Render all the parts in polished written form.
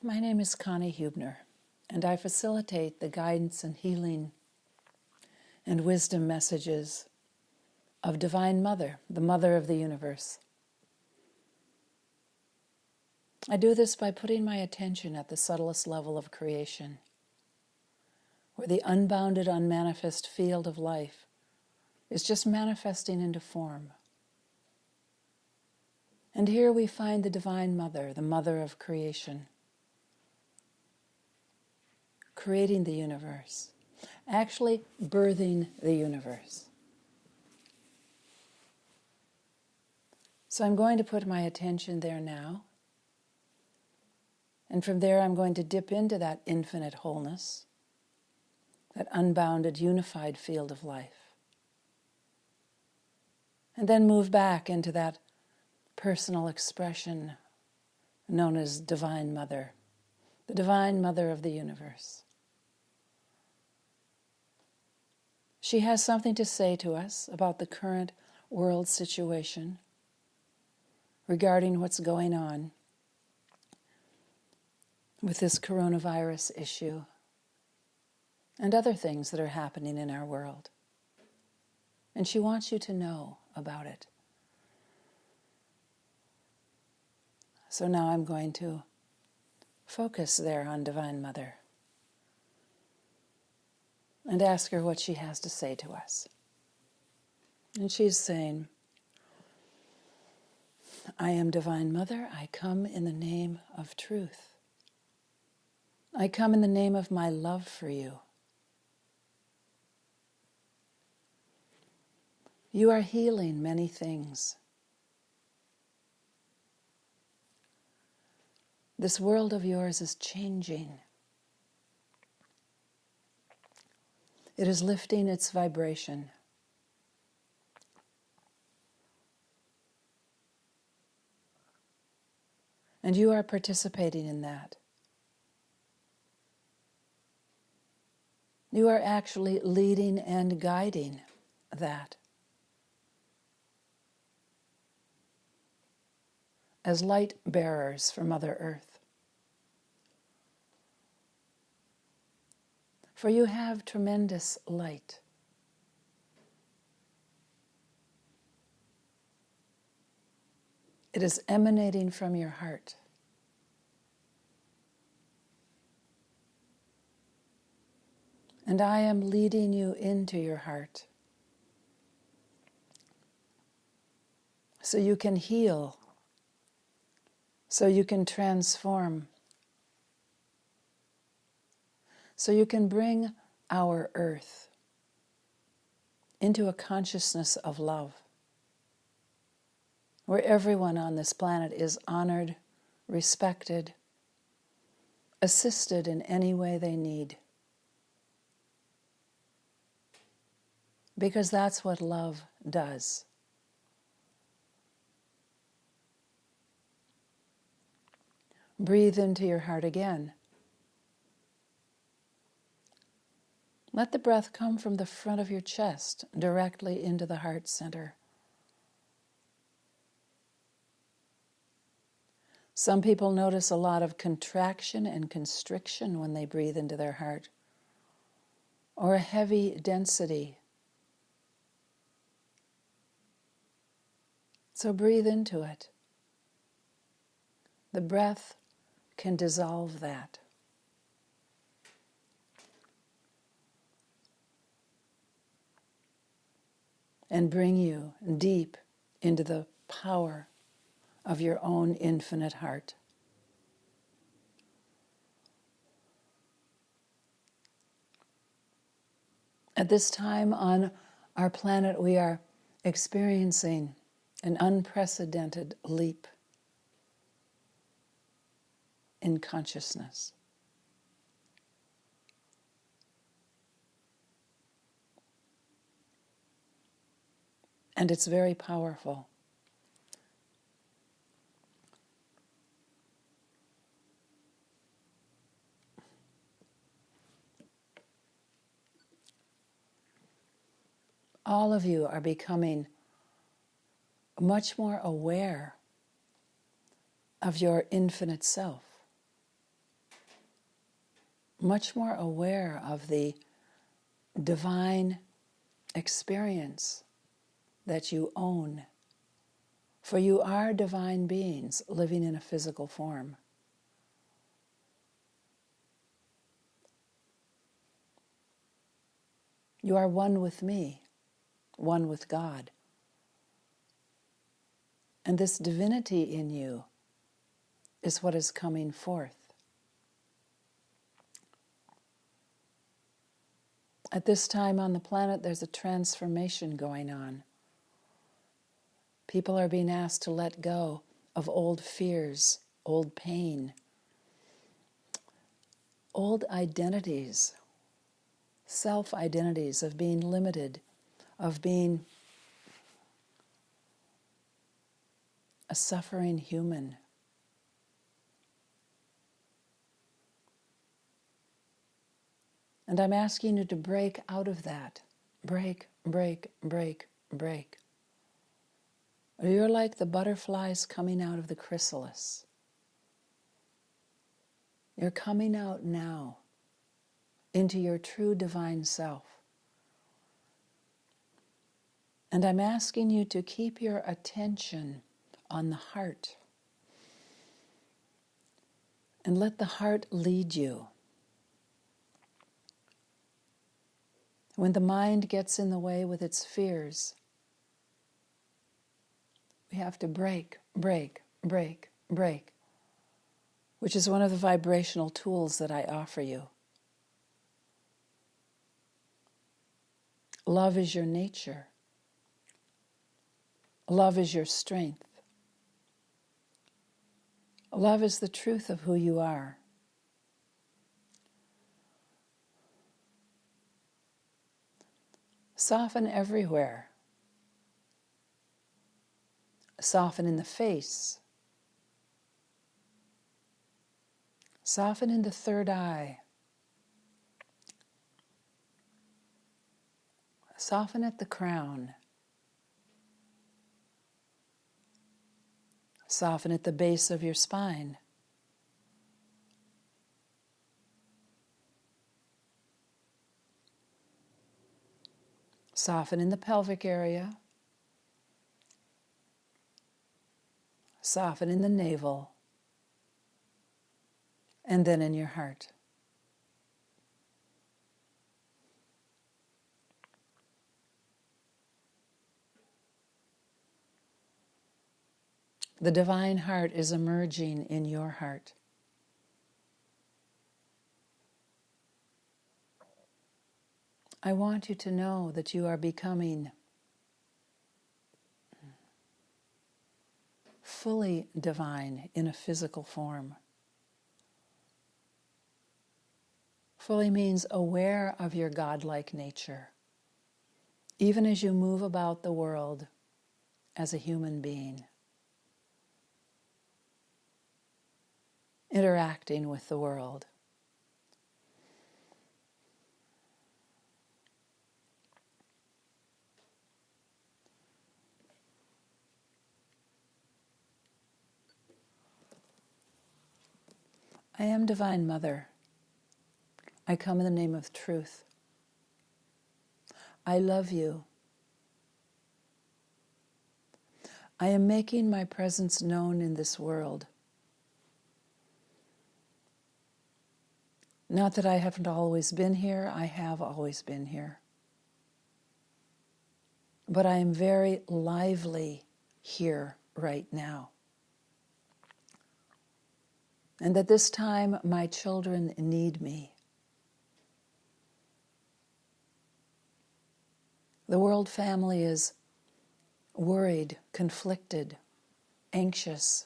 My name is Connie Hubner, and I facilitate the guidance and healing and wisdom messages of Divine Mother, the Mother of the Universe. I do this by putting my attention at the subtlest level of creation, where the unbounded, unmanifest field of life is just manifesting into form. And here we find the Divine Mother, the Mother of creation, creating the universe, actually birthing the universe. So I'm going to put my attention there now. And from there I'm going to dip into that infinite wholeness, that unbounded, unified field of life. And then move back into that personal expression known as Divine Mother, the Divine Mother of the universe. She has something to say to us about the current world situation regarding what's going on with this coronavirus issue and other things that are happening in our world. And she wants you to know about it. So now I'm going to focus there on Divine Mother and ask her what she has to say to us. And she's saying, I am Divine Mother. I come in the name of truth. I come in the name of my love for you. You are healing many things. This world of yours is changing. It is lifting its vibration. And you are participating in that. You are actually leading and guiding that. As light bearers for Mother Earth. For you have tremendous light. It is emanating from your heart. And I am leading you into your heart so you can heal, so you can transform, so you can bring our earth into a consciousness of love, where everyone on this planet is honored, respected, assisted in any way they need. Because that's what love does. Breathe into your heart again. Let the breath come from the front of your chest directly into the heart center. Some people notice a lot of contraction and constriction when they breathe into their heart, or a heavy density. So breathe into it. The breath can dissolve that. And bring you deep into the power of your own infinite heart. At this time on our planet, we are experiencing an unprecedented leap in consciousness. And it's very powerful. All of you are becoming much more aware of your infinite self. much more aware of the divine experience that you own. For you are divine beings living in a physical form. You are one with me, one with God. And this divinity in you is what is coming forth. At this time on the planet, there's a transformation going on. People are being asked to let go of old fears, old pain, old identities, self-identities of being limited, of being a suffering human. And I'm asking you to break out of that. Break, break, break, break. You're like the butterflies coming out of the chrysalis. You're coming out now into your true divine self. And I'm asking you to keep your attention on the heart. And let the heart lead you. When the mind gets in the way with its fears, we have to break, break, break, break, which is one of the vibrational tools that I offer you. Love is your nature. Love is your strength. Love is the truth of who you are. Soften everywhere. Soften in the face. Soften in the third eye. Soften at the crown. Soften at the base of your spine. Soften in the pelvic area. Soften in the navel. And then in your heart. The divine heart is emerging in your heart. I want you to know that you are becoming fully divine in a physical form. Fully means aware of your godlike nature, even as you move about the world as a human being, interacting with the world. I am Divine Mother. I come in the name of truth. I love you. I am making my presence known in this world. Not that I haven't always been here, I have always been here. But I am very lively here right now. And at this time, my children need me. The world family is worried, conflicted, anxious,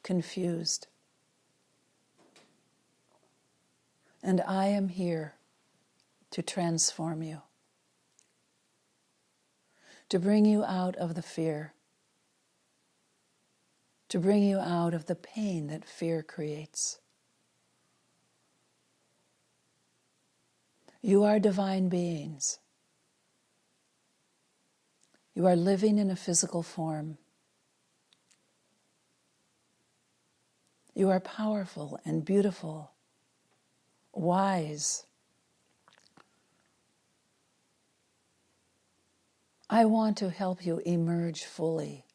confused. And I am here to transform you, to bring you out of the fear, to bring you out of the pain that fear creates. You are divine beings. You are living in a physical form. You are powerful and beautiful wise. I want to help you emerge fully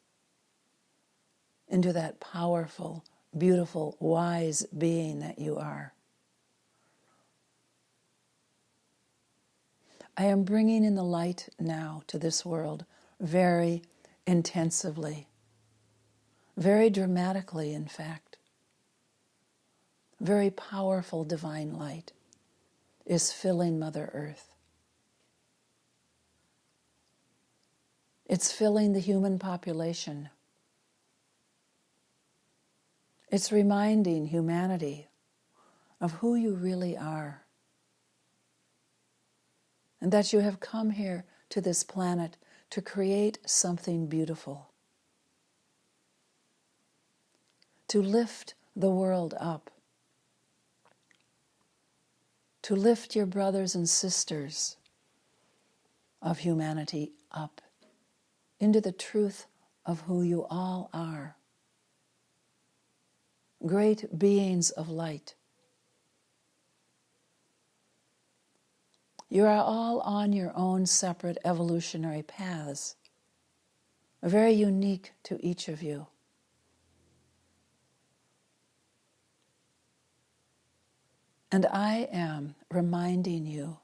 into that powerful, beautiful, wise being that you are. I am bringing in the light now to this world very intensively, very dramatically, in fact. Very powerful divine light is filling Mother Earth. It's filling the human population. It's reminding humanity of who you really are, and that you have come here to this planet to create something beautiful, to lift the world up, to lift your brothers and sisters of humanity up into the truth of who you all are. Great beings of light. You are all on your own separate evolutionary paths, very unique to each of you. And I am reminding you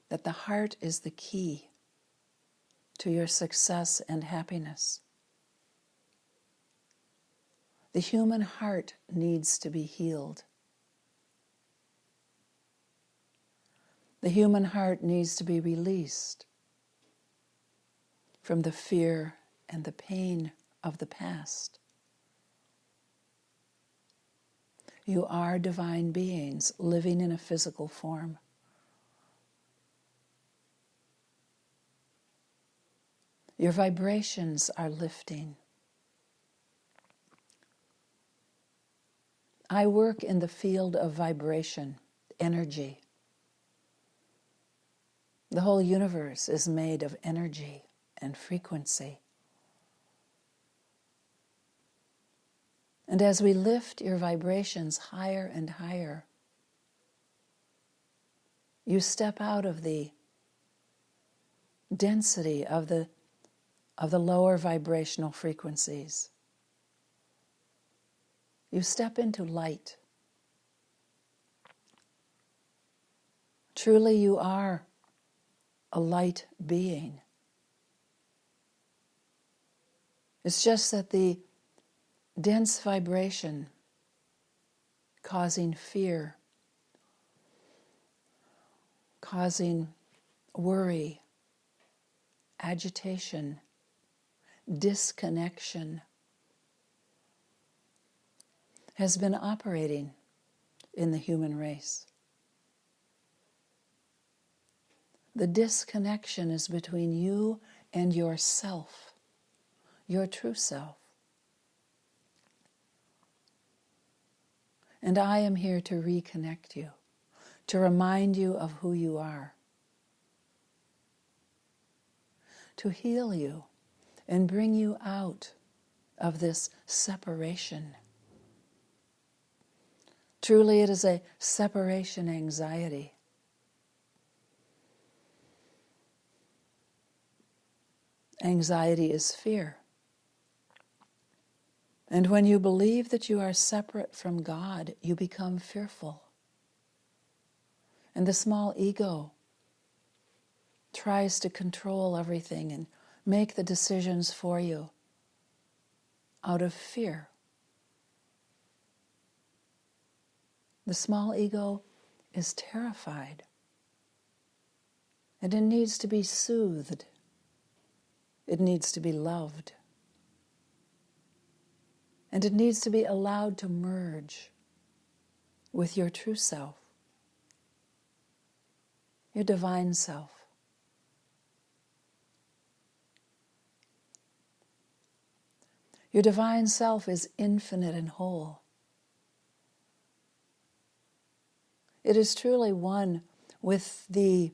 that the heart is the key to your success and happiness. The human heart needs to be healed. The human heart needs to be released from the fear and the pain of the past. You are divine beings living in a physical form. Your vibrations are lifting. I work in the field of vibration, energy. The whole universe is made of energy and frequency. And as we lift your vibrations higher and higher, you step out of the density of the lower vibrational frequencies. You step into light. Truly you are a light being. It's just that the dense vibration causing fear, causing worry, agitation, disconnection, has been operating in the human race. The disconnection is between you and yourself, your true self. And I am here to reconnect you, to remind you of who you are, to heal you and bring you out of this separation. Truly, it is a separation anxiety. Anxiety is fear. And when you believe that you are separate from God, you become fearful. And the small ego tries to control everything and make the decisions for you out of fear. The small ego is terrified, and it needs to be soothed. It needs to be loved. And it needs to be allowed to merge with your true self, your divine self. Your divine self is infinite and whole. It is truly one with the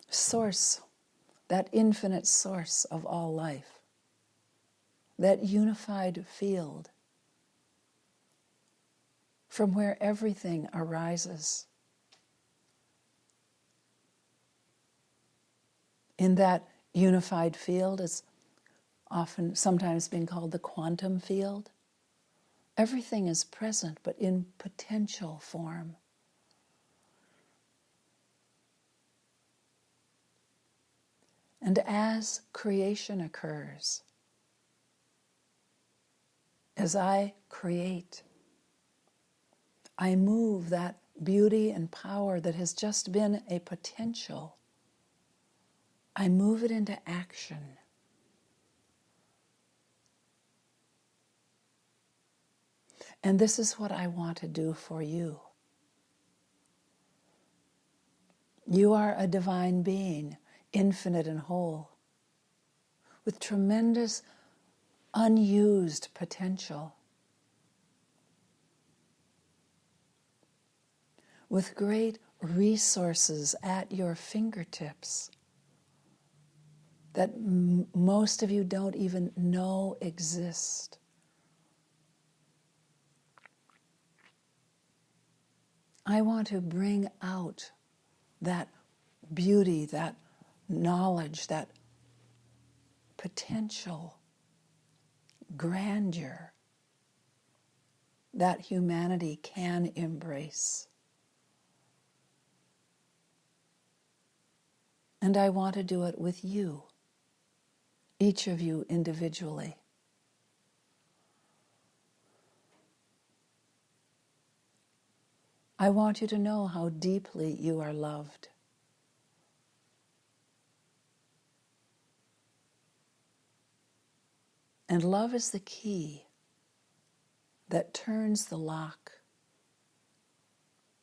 source, that infinite source of all life, that unified field. from where everything arises. In that unified field, it's often sometimes been called the quantum field. Everything is present, but in potential form. And as creation occurs, as I create, I move that beauty and power that has just been a potential. I move it into action. And this is what I want to do for you. You are a divine being, infinite and whole, with tremendous unused potential, with great resources at your fingertips that most of you don't even know exist. I want to bring out that beauty, that knowledge, that potential grandeur that humanity can embrace. And I want to do it with you, each of you individually. I want you to know how deeply you are loved. And love is the key that turns the lock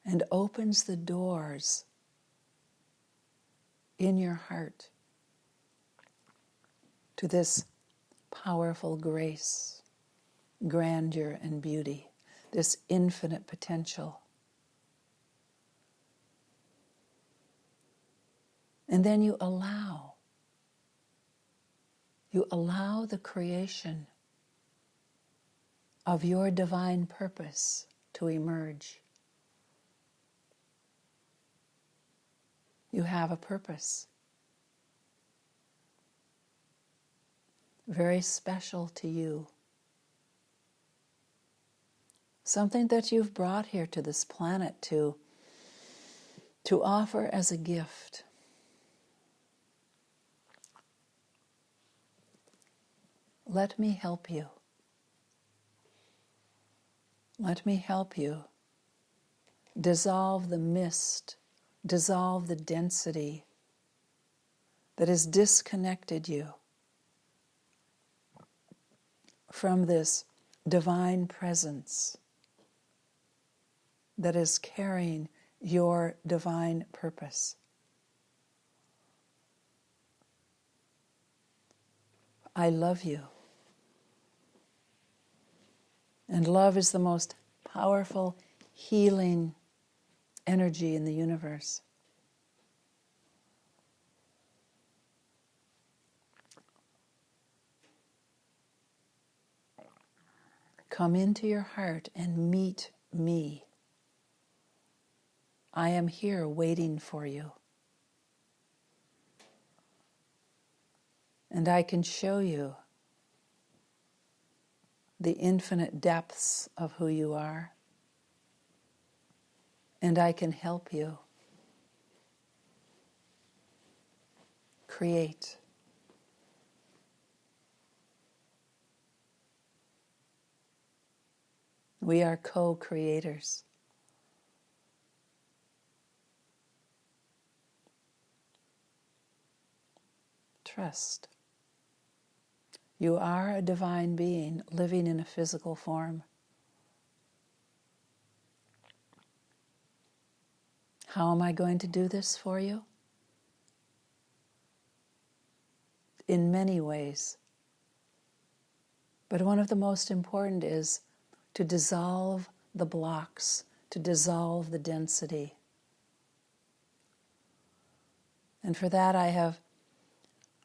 and opens the doors in your heart to this powerful grace, grandeur, and beauty, this infinite potential. And then you allow the creation of your divine purpose to emerge. You have a purpose, very special to you. Something that you've brought here to this planet to offer as a gift. Let me help you. Let me help you dissolve the mist, dissolve the density that has disconnected you from this divine presence that is carrying your divine purpose. I love you. And love is the most powerful, healing energy in the universe. Come into your heart and meet me. I am here waiting for you. And I can show you the infinite depths of who you are. And I can help you create. We are co-creators. Trust. You are a divine being living in a physical form. How am I going to do this for you? In many ways. But one of the most important is to dissolve the blocks, to dissolve the density. And for that I have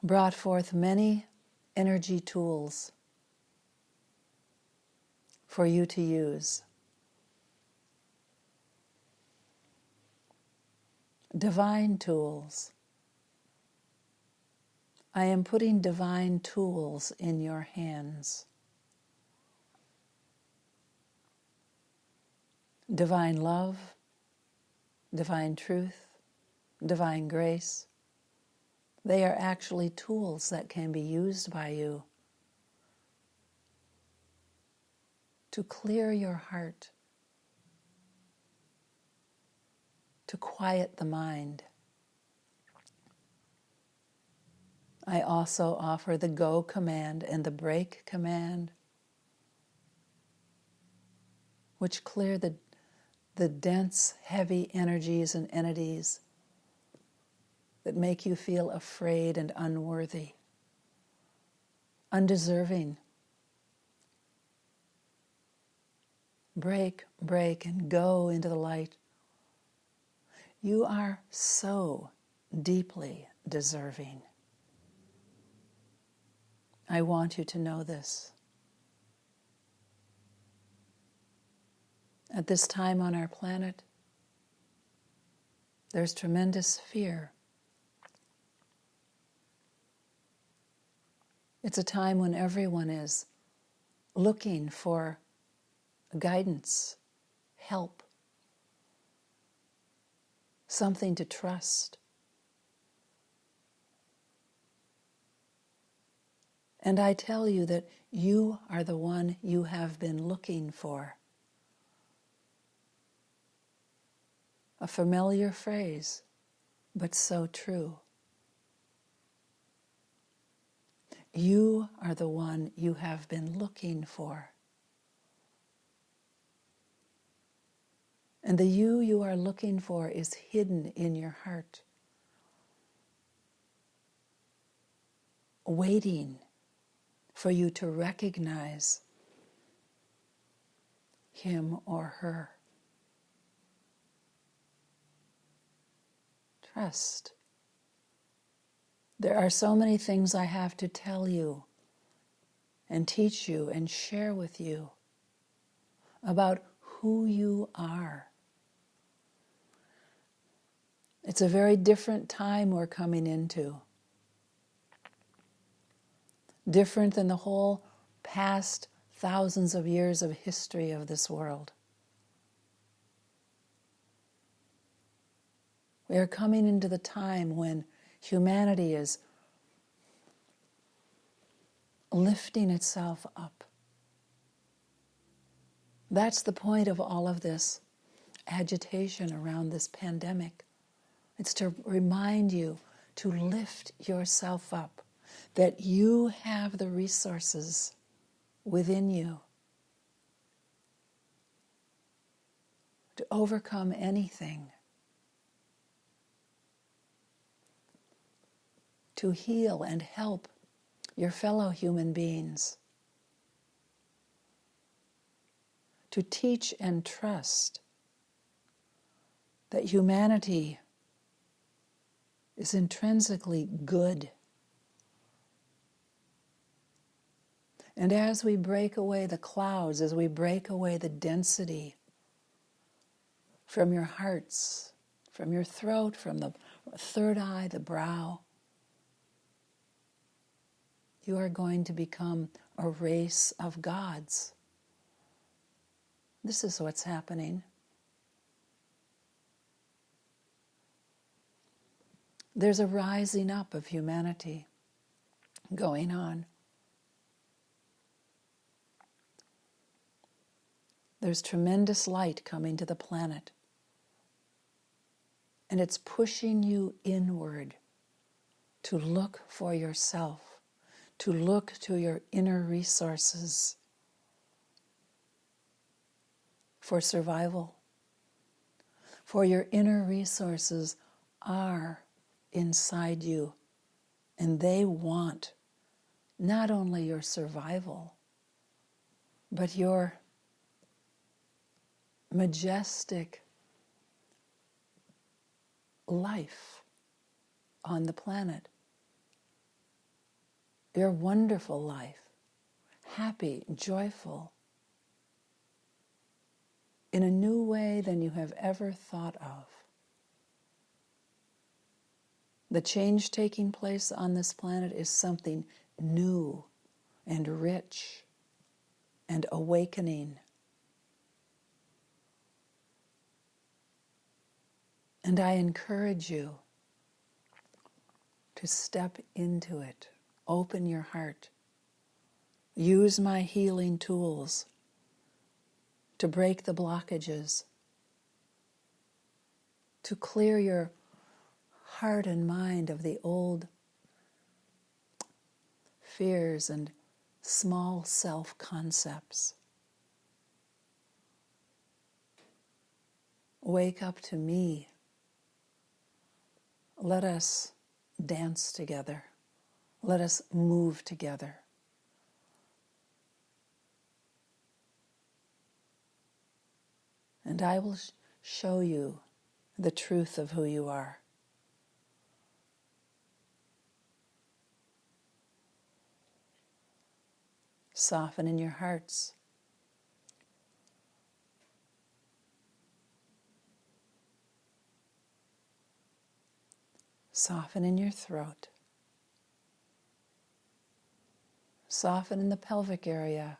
brought forth many energy tools for you to use. divine tools. I am putting divine tools in your hands. Divine love, divine truth, divine grace. They are actually tools that can be used by you to clear your heart, to quiet the mind. I also offer the go command and the break command, which clear the dense, heavy energies and entities that make you feel afraid and unworthy, undeserving. Break, break, and go into the light. You are so deeply deserving. I want you to know this. At this time on our planet, there's tremendous fear. It's a time when everyone is looking for guidance, help, something to trust. And I tell you that you are the one you have been looking for. A familiar phrase, but so true. You are the one you have been looking for. And the you are looking for is hidden in your heart, waiting for you to recognize him or her. Trust. There are so many things I have to tell you and teach you and share with you about who you are. It's a very different time we're coming into. Different than the whole past thousands of years of history of this world. We are coming into the time when humanity is lifting itself up. That's the point of all of this agitation around this pandemic. It's to remind you to lift yourself up, that you have the resources within you to overcome anything, to heal and help your fellow human beings, to teach and trust that humanity is intrinsically good. And as we break away the clouds, as we break away the density from your hearts, from your throat, from the third eye, the brow, you are going to become a race of gods. This is what's happening. There's a rising up of humanity going on. There's tremendous light coming to the planet. And it's pushing you inward to look for yourself, to look to your inner resources for survival. For your inner resources are inside you, and they want not only your survival, but your majestic life on the planet. Your wonderful life, happy, joyful, in a new way than you have ever thought of. The change taking place on this planet is something new and rich and awakening. And I encourage you to step into it. Open your heart. Use my healing tools to break the blockages, to clear your heart and mind of the old fears and small self-concepts. Wake up to me. Let us dance together. Let us move together. And I will show you the truth of who you are. Soften in your hearts. Soften in your throat. Soften in the pelvic area.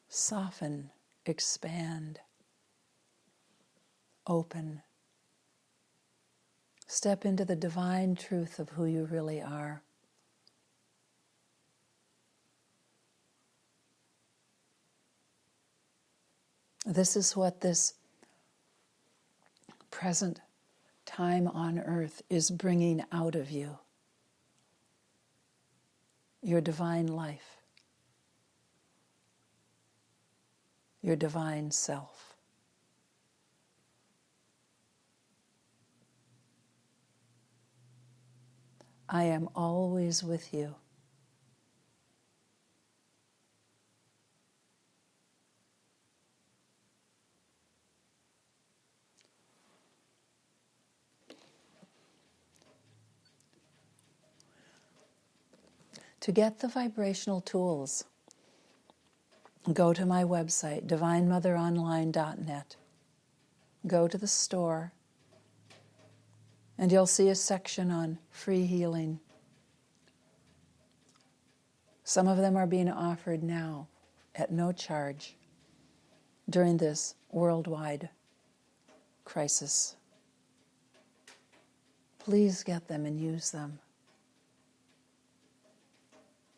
Soften, expand, open. Step into the divine truth of who you really are. This is what this present time on earth is bringing out of you. Your divine life. Your divine self. I am always with you. To get the vibrational tools, go to my website, divinemotheronline.net. Go to the store, and you'll see a section on free healing. Some of them are being offered now at no charge during this worldwide crisis. Please get them and use them.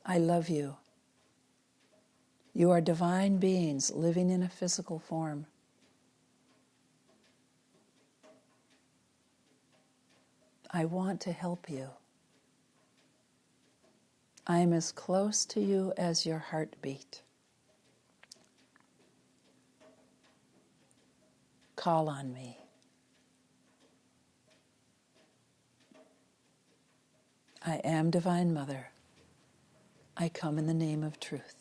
I love you. You are divine beings living in a physical form. I want to help you. I am as close to you as your heartbeat. Call on me. I am Divine Mother. I come in the name of truth.